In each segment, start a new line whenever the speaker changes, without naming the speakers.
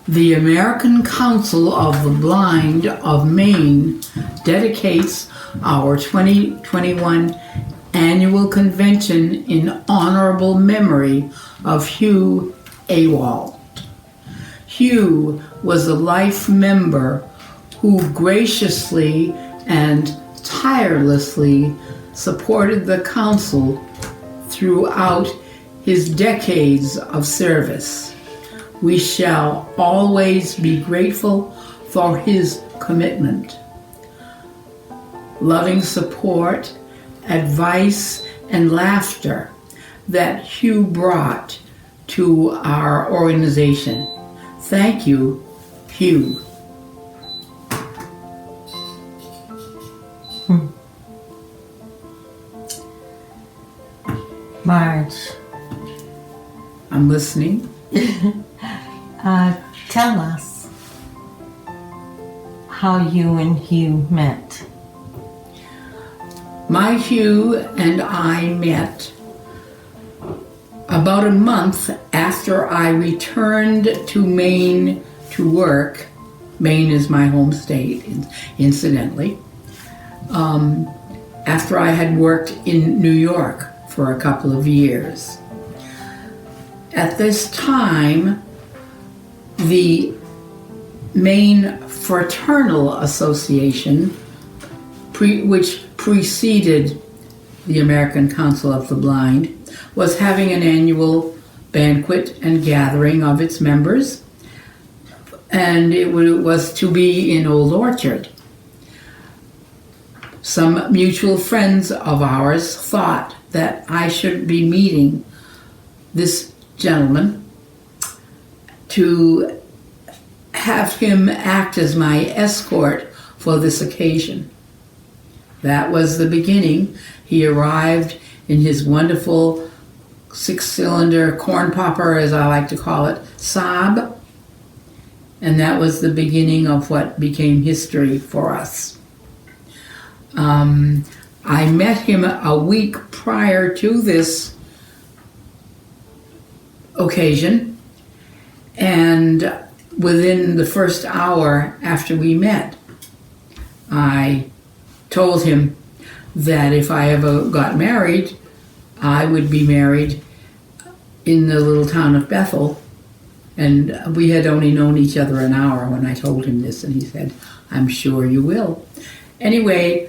The American Council of the Blind of Maine dedicates our 2021 annual convention in honorable memory of Hugh Awalt. Hugh was a life member who graciously and tirelessly supported the council throughout his decades of service. We shall always be grateful for his commitment, loving support, advice, and laughter that Hugh brought to our organization. Thank you, Hugh.
Marj.
I'm listening.
Tell us how you and Hugh met.
My Hugh and I met about a month after I returned to Maine to work. Maine is my home state, incidentally. After I had worked in New York for a couple of years. At this time, the Maine Fraternal Association, which preceded the American Council of the Blind, was having an annual banquet and gathering of its members, and it was to be in Old Orchard. Some mutual friends of ours thought that I should be meeting this gentleman to have him act as my escort for this occasion. That was the beginning. He arrived in his wonderful 6-cylinder corn popper, as I like to call it, Saab, and that was the beginning of what became history for us. I met him a week prior to this occasion, and within the first hour after we met, I told him that if I ever got married, I would be married in the little town of Bethel. And we had only known each other an hour when I told him this, and he said, "I'm sure you will." Anyway,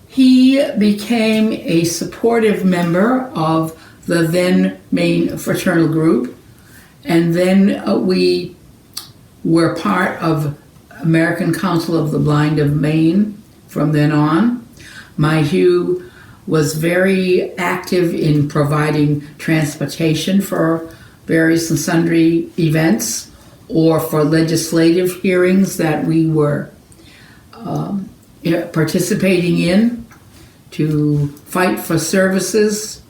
he became a supportive member of the then Maine Fraternal Group, and then we were part of American Council of the Blind of Maine from then on. My Hugh was very active in providing transportation for various and sundry events or for legislative hearings that we were participating in to fight for services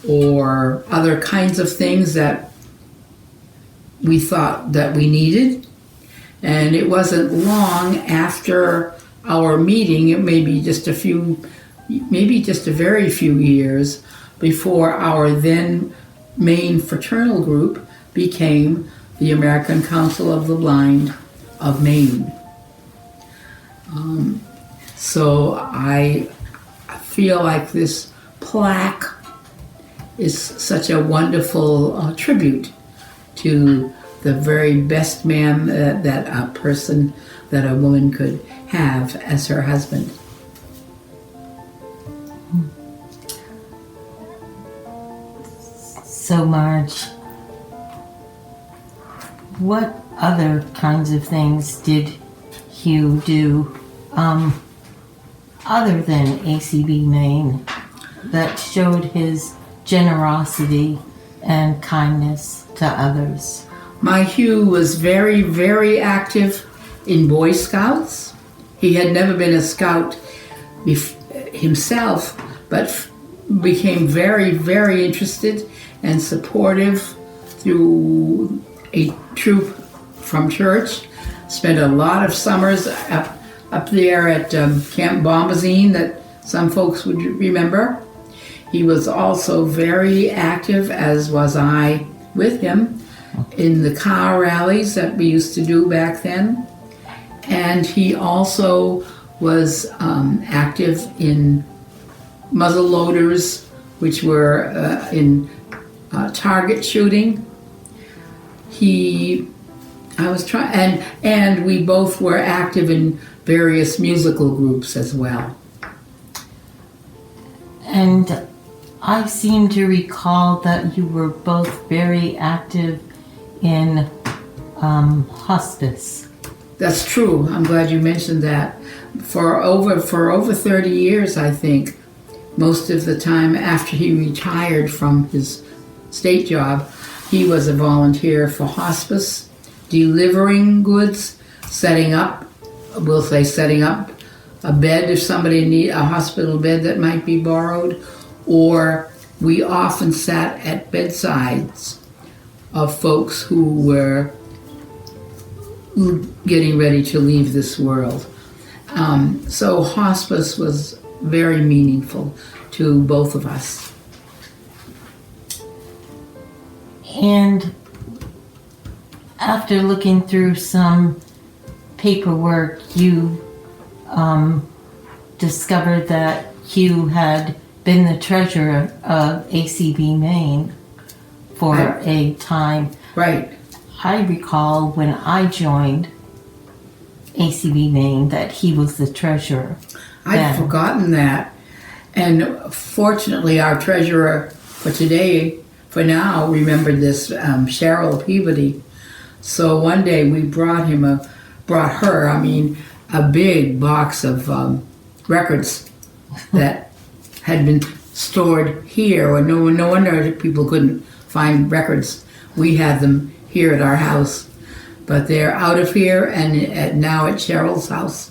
or other kinds of things that we thought that we needed. And it wasn't long after our meeting, it may be just a very few years before our then Maine Fraternal Group became the American Council of the Blind of Maine. So I feel like this plaque is such a wonderful tribute to the very best man that a woman could have as her husband.
So Marj, what other kinds of things did Hugh do other than ACB Maine that showed his generosity and kindness to others?
My Hugh was very, very active in Boy Scouts. He had never been a scout himself, but became very, very interested and supportive through a troop from church. Spent a lot of summers up there at Camp Bombazine that some folks would remember. He was also very active, as was I with him, in the car rallies that we used to do back then. And he also was active in muzzle loaders, which were in target shooting. And we both were active in various musical groups as well.
And I seem to recall that you were both very active in hospice.
That's true. I'm glad you mentioned that. For over 30 years, I think, most of the time after he retired from his state job, he was a volunteer for hospice, delivering goods, setting up a bed if somebody need a hospital bed that might be borrowed, or we often sat at bedsides of folks who were getting ready to leave this world. So hospice was very meaningful to both of us.
And after looking through some paperwork, you discovered that Hugh had been the treasurer of ACB Maine for a time.
Right.
I recall when I joined ACB Maine that he was the treasurer.
I'd forgotten that. And fortunately, our treasurer for now, remembered this, Cheryl Peabody. So one day we brought her a big box of records that had been stored here. Or no wonder people couldn't find records. We had them here at our house, but they're out of here and now at Cheryl's house.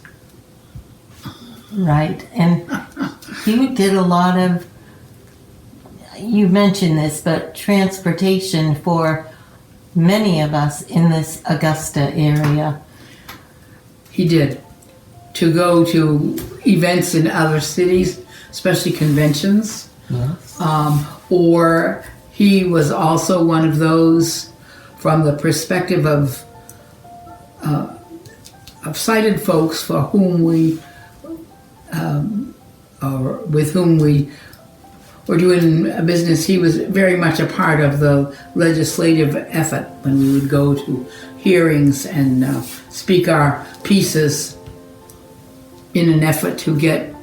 Right, and you did a lot of, you mentioned this, but transportation for many of us in this Augusta area.
He did. To go to events in other cities, especially conventions.
Yes.
Or he was also one of those from the perspective of sighted folks for whom with whom we were doing a business. He was very much a part of the legislative effort when we would go to hearings and speak our pieces in an effort to get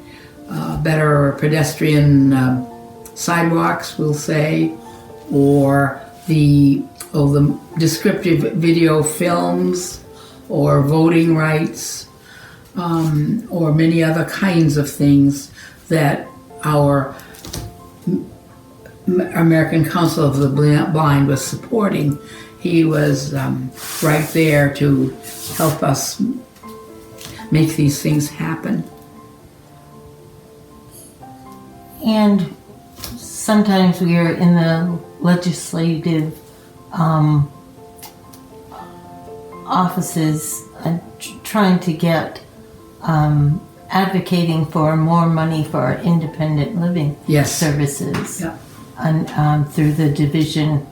better pedestrian sidewalks, we'll say, or the descriptive video films, or voting rights, or many other kinds of things that our American Council of the Blind was supporting. He was right there to help us make these things happen.
And sometimes we are in the legislative offices and trying to get advocating for more money for our independent living services.
Yeah.
And through the division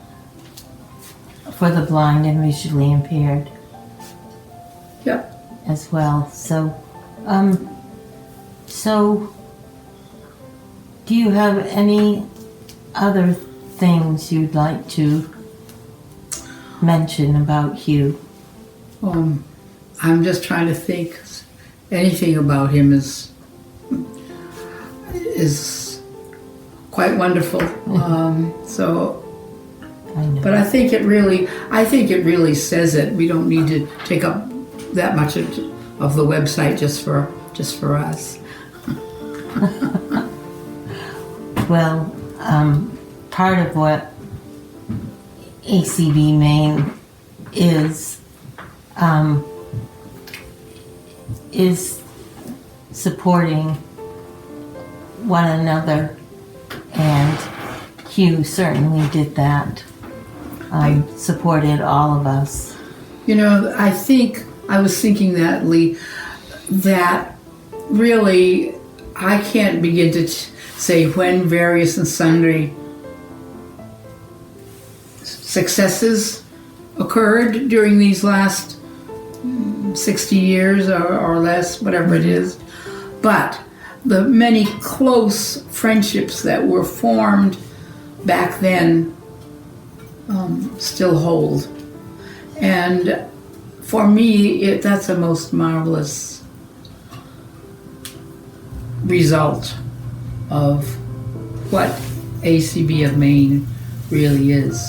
for the blind and visually impaired.
Yep.
As well. So do you have any other things you'd like to mention about Hugh?
I'm just trying to think. Anything about him is quite wonderful. So,
I know.
but I think it really says it. We don't need to take up that much of the website just for us.
Well, part of what ACB Maine is supporting one another, and Hugh certainly did that. Supported all of us.
I think I was thinking that, Lee, that really I can't begin to say when various and sundry successes occurred during these last 60 years or less, whatever it is. But the many close friendships that were formed back then still hold. And for me, that's a most marvelous result of what ACB of Maine really is.